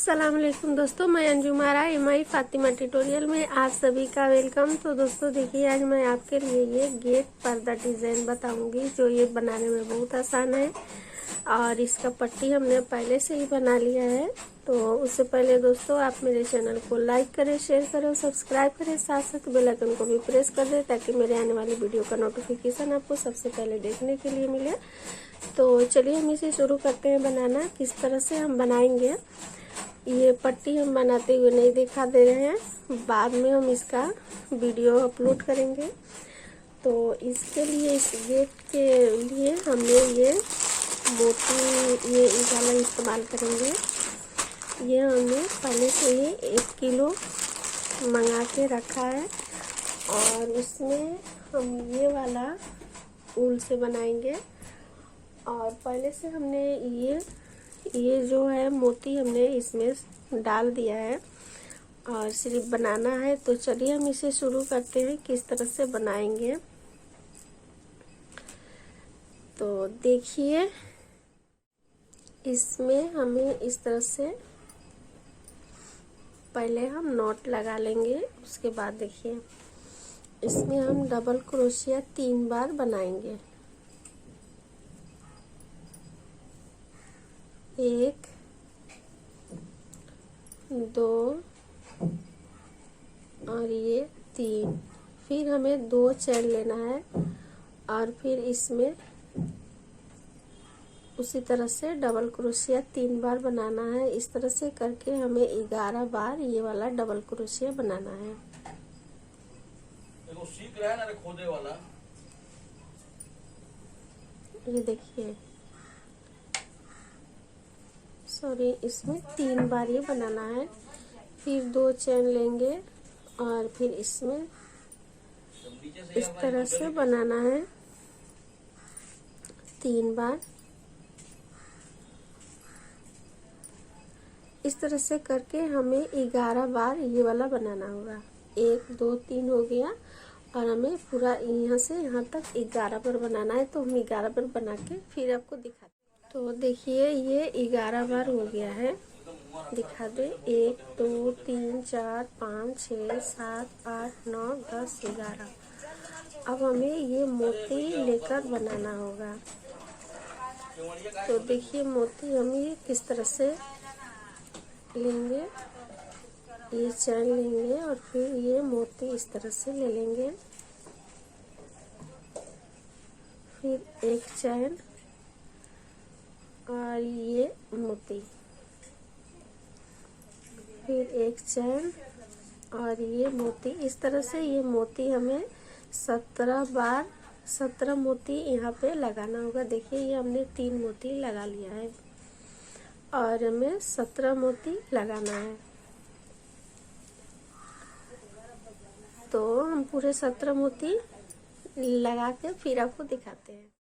अस्सलाम वालेकुम दोस्तों, मैं अंजुम आरा एमआई फातिमा ट्यूटोरियल में आप सभी का वेलकम। तो दोस्तों देखिए, आज मैं आपके लिए ये गेट पर्दा डिज़ाइन बताऊंगी जो ये बनाने में बहुत आसान है। और इसका पट्टी हमने पहले से ही बना लिया है। तो उससे पहले दोस्तों आप मेरे चैनल को लाइक करें, शेयर करें और सब्सक्राइब करें, साथ साथ बेल आइकन को भी प्रेस कर दें ताकि मेरे आने वाली वीडियो का नोटिफिकेशन आपको सबसे पहले देखने के लिए मिले। तो चलिए हम इसे शुरू करते हैं बनाना। किस तरह से हम बनाएंगे ये पट्टी हम बनाते हुए नहीं दिखा दे रहे हैं, बाद में हम इसका वीडियो अपलोड करेंगे। तो इसके लिए, इस गेट के लिए हमने ये मोती ये वाला इस्तेमाल करेंगे। ये हमने पहले से ही 1 किलो मंगा के रखा है और उसमें हम ये वाला ऊल से बनाएंगे। और पहले से हमने ये जो है मोती हमने इसमें डाल दिया है और सिर्फ बनाना है। तो चलिए हम इसे शुरू करते हैं किस तरह से बनाएंगे। तो देखिए, इसमें हमें इस तरह से पहले हम नॉट लगा लेंगे। उसके बाद देखिए, इसमें हम डबल क्रोशिया 3 बार बनाएंगे। 1 2 और ये 3। फिर हमें 2 चैन लेना है और फिर इसमें उसी तरह से डबल क्रोशिया 3 बार बनाना है। इस तरह से करके हमें 11 बार ये वाला डबल क्रोशिया बनाना है। देखो सीख रहा है ना खोदे वाला। ये देखिए, सॉरी, इसमें 3 बार ये बनाना है। फिर 2 चैन लेंगे और फिर इसमें इस तरह से बनाना है 3 बार। इस तरह से करके हमें 11 बार ये वाला बनाना होगा। 1 2 3 हो गया और हमें पूरा यहाँ से यहाँ तक 11 बार बनाना है। तो हम 11 बार बना के फिर आपको दिखाते हैं। तो देखिए, ये 11 बार हो गया है, दिखा दे। 1 2 3 4 5 6 7 8 9 10 11। अब हमें ये मोती लेकर बनाना होगा। तो देखिए, मोती हम ये किस तरह से लेंगे। ये चैन लेंगे और फिर ये मोती इस तरह से ले लेंगे। फिर 1 चैन और ये मोती, फिर 1 चैन और ये मोती। इस तरह से ये मोती हमें 17 बार 17 मोती यहाँ पे लगाना होगा। देखिए, ये हमने 3 मोती लगा लिया है और हमें 17 मोती लगाना है। तो हम पूरे 17 मोती लगा के फिर आपको दिखाते हैं।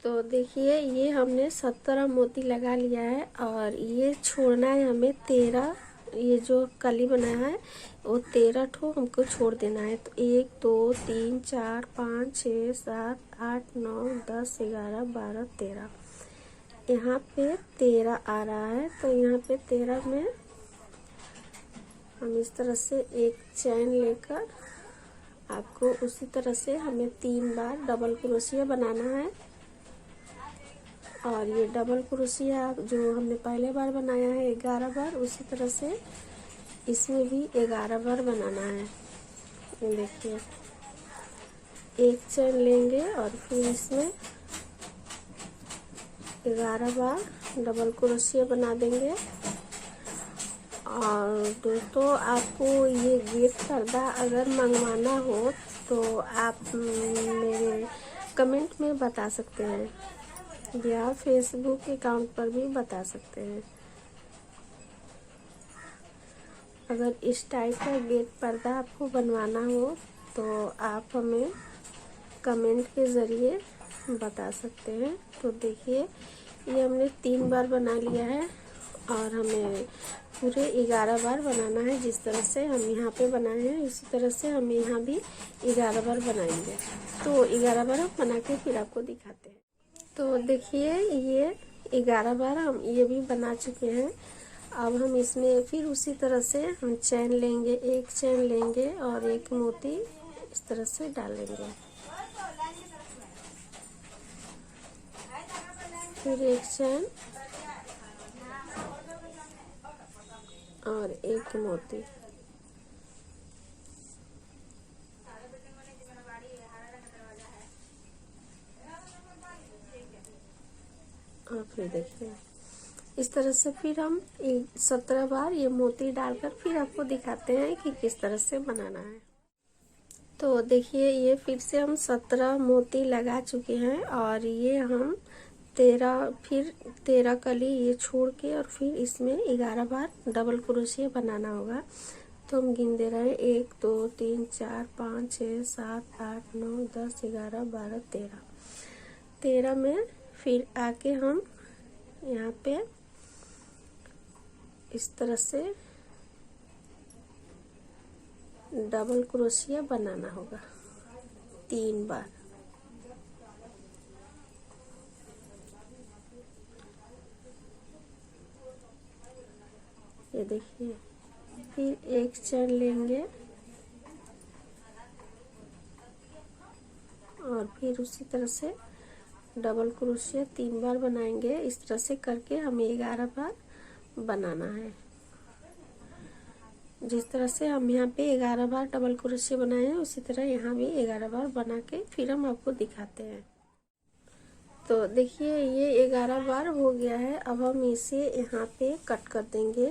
तो देखिए, ये हमने 17 मोती लगा लिया है और ये छोड़ना है हमें 13। ये जो कली बनाया है वो 13 ठो हमको छोड़ देना है। तो 1 2 3 4 5 6 7 8 9 10 11 12 13। यहाँ पे 13 आ रहा है। तो यहाँ पे 13 में हम इस तरह से 1 चैन लेकर आपको उसी तरह से हमें 3 बार डबल क्रोशिया बनाना है। और ये डबल क्रोशिया जो हमने पहले बार बनाया है 11 बार, उसी तरह से इसमें भी 11 बार बनाना है। ये देखिए, 1 चैन लेंगे और फिर इसमें 11 बार डबल क्रोशिया बना देंगे। और दोस्तों, आपको ये गेट पर्दा अगर मंगवाना हो तो आप मेरे कमेंट में बता सकते हैं या फेसबुक अकाउंट पर भी बता सकते हैं। अगर इस टाइप का गेट पर्दा आपको बनवाना हो तो आप हमें कमेंट के ज़रिए बता सकते हैं। तो देखिए, ये हमने 3 बार बना लिया है और हमें पूरे 11 बार बनाना है। जिस तरह से हम यहाँ पे बनाए हैं इसी तरह से हम यहाँ भी 11 बार बनाएंगे। तो 11 बार हम बना के फिर आपको दिखाते हैं। तो देखिए, ये 11 बार हम ये भी बना चुके हैं अब हम इसमें फिर उसी तरह से हम चैन लेंगे, एक चैन लेंगे और एक मोती इस तरह से डालेंगे। फिर एक चैन और एक मोती। और फिर देखिए इस तरह से फिर हम 17 बार ये मोती डालकर फिर आपको दिखाते हैं कि किस तरह से बनाना है। तो देखिए ये फिर से हम 17 मोती लगा चुके हैं और ये हम 13 कली ये छोड़ के और फिर इसमें 11 बार डबल क्रोशिया बनाना होगा। तो हम गिन दे रहे हैं 1 2 3 4 5 6 7 8 9 10 11 12 13 में फिर आके हम यहाँ पे इस तरह से डबल क्रोशिया बनाना होगा 3 बार। ये देखिए फिर एक चैन लेंगे और फिर उसी तरह से डबल क्रोशिया 3 बार बनाएंगे। इस तरह से करके हमें 11 बार बनाना है। जिस तरह से हम यहाँ पे 11 बार डबल क्रोशिया बनाए हैं उसी तरह यहाँ भी 11 बार बना के फिर हम आपको दिखाते हैं। तो देखिए ये 11 बार हो गया है। अब हम इसे यहाँ पे कट कर देंगे।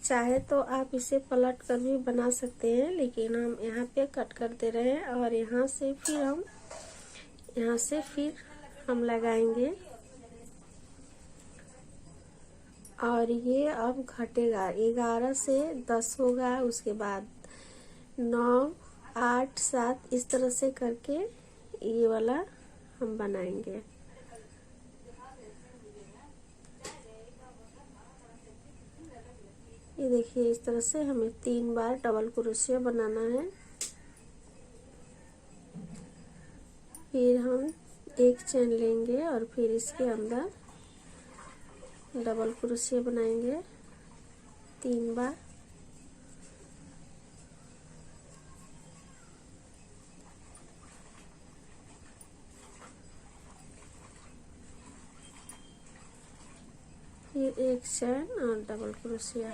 चाहे तो आप इसे पलट कर भी बना सकते हैं, लेकिन हम यहाँ पे कट कर दे रहे हैं और यहाँ से फिर हम लगाएंगे और ये अब घटेगा 11 से 10 होगा, उसके बाद 9 8 7 इस तरह से करके ये वाला हम बनाएंगे। ये देखिए इस तरह से हमें 3 बार डबल क्रोशिया बनाना है। फिर हम एक चैन लेंगे और फिर इसके अंदर डबल क्रोशिया बनाएंगे 3 बार। फिर एक चैन और डबल क्रोशिया।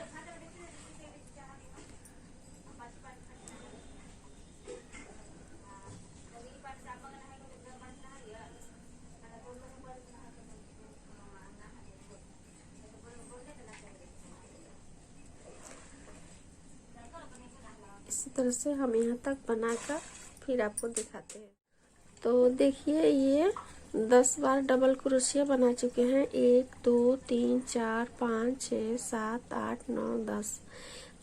इसी तरह से हम यहाँ तक बनाकर फिर आपको दिखाते हैं। तो देखिए ये 10 बार डबल क्रोशिया बना चुके हैं। 1 2 3 4 5 6 7 8 9 10।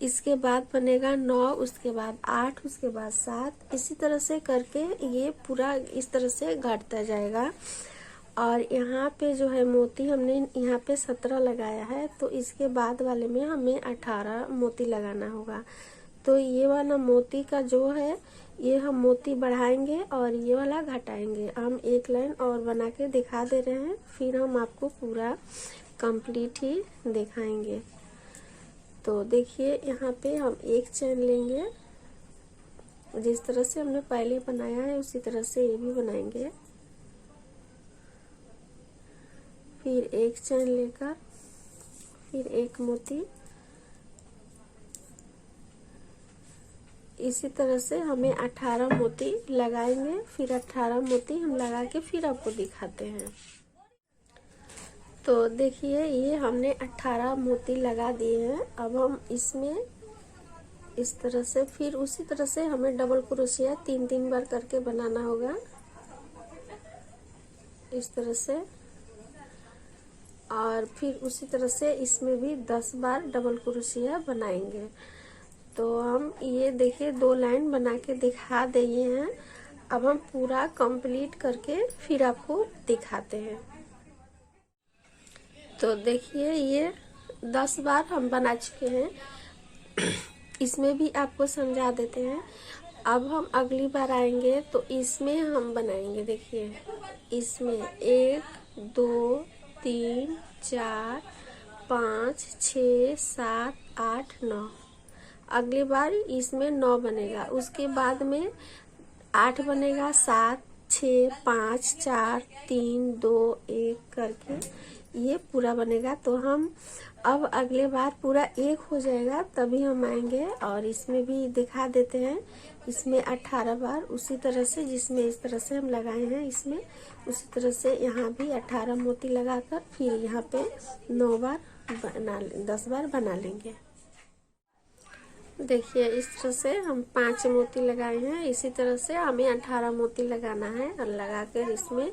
इसके बाद बनेगा 9, उसके बाद 8, उसके बाद 7। इसी तरह से करके ये पूरा इस तरह से घटता जाएगा। और यहाँ पे जो है मोती हमने यहाँ पे 17 लगाया है, तो इसके बाद वाले में हमें 18 मोती लगाना होगा। तो ये वाला मोती का जो है ये हम मोती बढ़ाएंगे और ये वाला घटाएंगे। हम एक लाइन और बना के दिखा दे रहे हैं, फिर हम आपको पूरा कंप्लीट ही दिखाएंगे। तो देखिए यहाँ पे हम एक चैन लेंगे, जिस तरह से हमने पहले बनाया है उसी तरह से ये भी बनाएंगे। फिर एक चैन लेकर फिर एक मोती। इसी तरह से हमें 18 मोती लगाएंगे। फिर 18 मोती हम लगा के फिर आपको दिखाते हैं। तो देखिए ये हमने 18 मोती लगा दिए हैं। अब हम इसमें इस तरह से फिर उसी तरह से हमें डबल क्रोशिया 3 बार करके बनाना होगा, इस तरह से। और फिर उसी तरह से इसमें भी 10 बार डबल क्रोशिया बनाएंगे। तो हम ये देखिए 2 लाइन बना के दिखा दिए हैं। अब हम पूरा कंप्लीट करके फिर आपको दिखाते हैं। तो देखिए ये 10 बार हम बना चुके हैं। इसमें भी आपको समझा देते हैं। अब हम अगली बार आएंगे तो इसमें हम बनाएंगे। देखिए इसमें 1 2 3 4 5 6 7 8 9, अगली बार इसमें 9 बनेगा, उसके बाद में 8 बनेगा, 7 6 5 4 3 2 1 करके ये पूरा बनेगा। तो हम अब अगले बार पूरा 1 हो जाएगा तभी हम आएंगे और इसमें भी दिखा देते हैं। इसमें 18 बार उसी तरह से जिसमें इस तरह से हम लगाए हैं, इसमें उसी तरह से यहाँ भी 18 मोती लगाकर फिर यहाँ पे 9 बार 10 बार बना लेंगे। देखिए इस तरह से हम 5 मोती लगाए हैं, इसी तरह से हमें 18 मोती लगाना है और लगाकर इसमें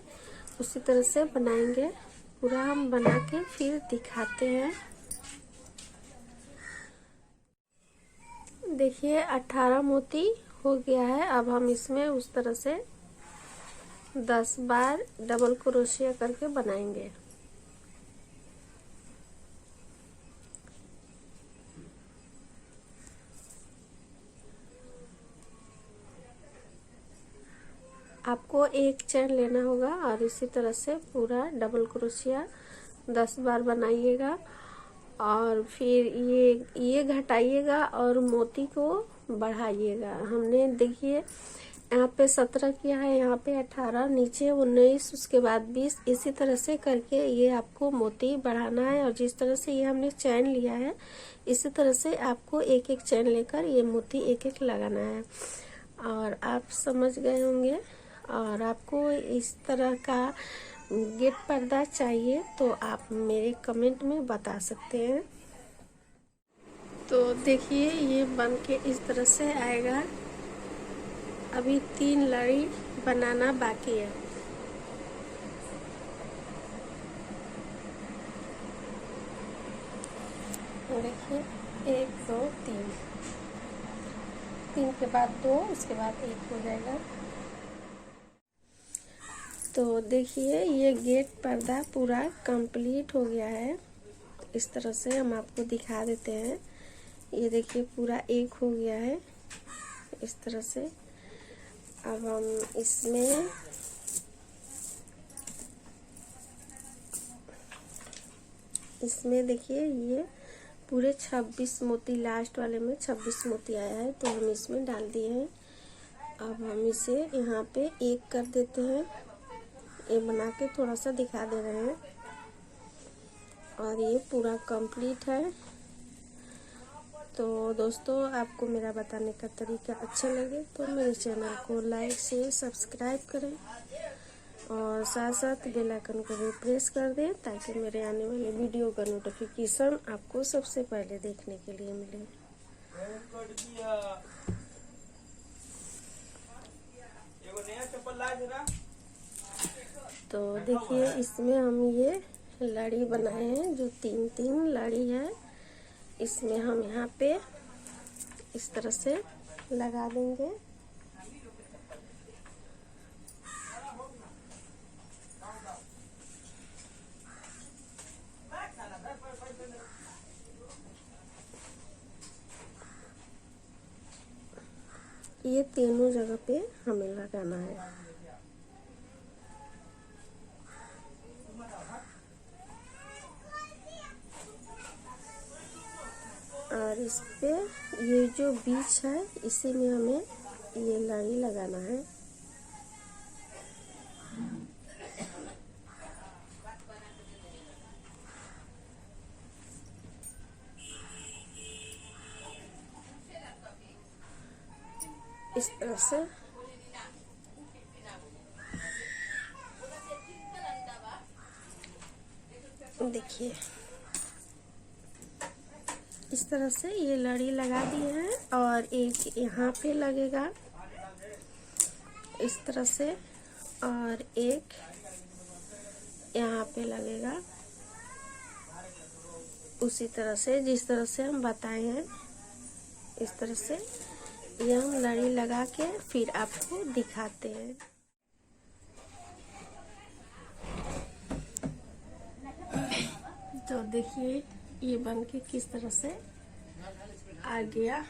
उसी तरह से बनाएंगे। पूरा हम बना के फिर दिखाते हैं। देखिए 18 मोती हो गया है। अब हम इसमें उस तरह से 10 बार डबल क्रोशिया करके बनाएंगे। आपको एक चेन लेना होगा और इसी तरह से पूरा डबल क्रोशिया 10 बार बनाइएगा और फिर ये घटाइएगा और मोती को बढ़ाइएगा। हमने देखिए यहाँ पे 17 किया है, यहाँ पे 18, नीचे 19, उसके बाद 20, इसी तरह से करके ये आपको मोती बढ़ाना है। और जिस तरह से ये हमने चैन लिया है इसी तरह से आपको एक एक चैन लेकर ये मोती एक एक लगाना है। और आप समझ गए होंगे। और आपको इस तरह का गेट पर्दा चाहिए तो आप मेरे कमेंट में बता सकते हैं। तो देखिए ये बन के इस तरह से आएगा। अभी 3 लड़ी बनाना बाकी है। देखिए 1 2 3, 3 के बाद 2, उसके बाद 1 हो जाएगा। तो देखिए ये गेट पर्दा पूरा कंप्लीट हो गया है। इस तरह से हम आपको दिखा देते हैं। ये देखिए पूरा 1 हो गया है इस तरह से। अब हम इसमें देखिए ये पूरे 26 मोती, लास्ट वाले में 26 मोती आया है तो हम इसमें डाल दिए हैं। अब हम इसे यहाँ पे 1 कर देते हैं। ये बना के थोड़ा सा दिखा दे रहे हैं और ये पूरा कंप्लीट है। तो दोस्तों आपको मेरा बताने का तरीका अच्छा लगे तो मेरे चैनल को लाइक शेयर सब्सक्राइब करें और साथ साथ बेल आइकन को भी प्रेस कर दें ताकि मेरे आने वाले वीडियो का नोटिफिकेशन आपको सबसे पहले देखने के लिए मिले। तो देखिए इसमें हम ये लड़ी बनाए हैं जो 3-3 लड़ी है। इसमें हम यहाँ पे इस तरह से लगा देंगे। ये तीनों जगह पे हमें लगाना है। और इस पे ये जो बीच है इसी में हमें ये लड़ी लगाना है। इस तरह से देखिए इस तरह से ये लड़ी लगा दी है और एक यहाँ पे लगेगा इस तरह से और एक यहाँ पे लगेगा उसी तरह से जिस तरह से हम बताए हैं। इस तरह से ये हम लड़ी लगा के फिर आपको दिखाते हैं। तो देखिए ये बन के किस तरह से आ गया।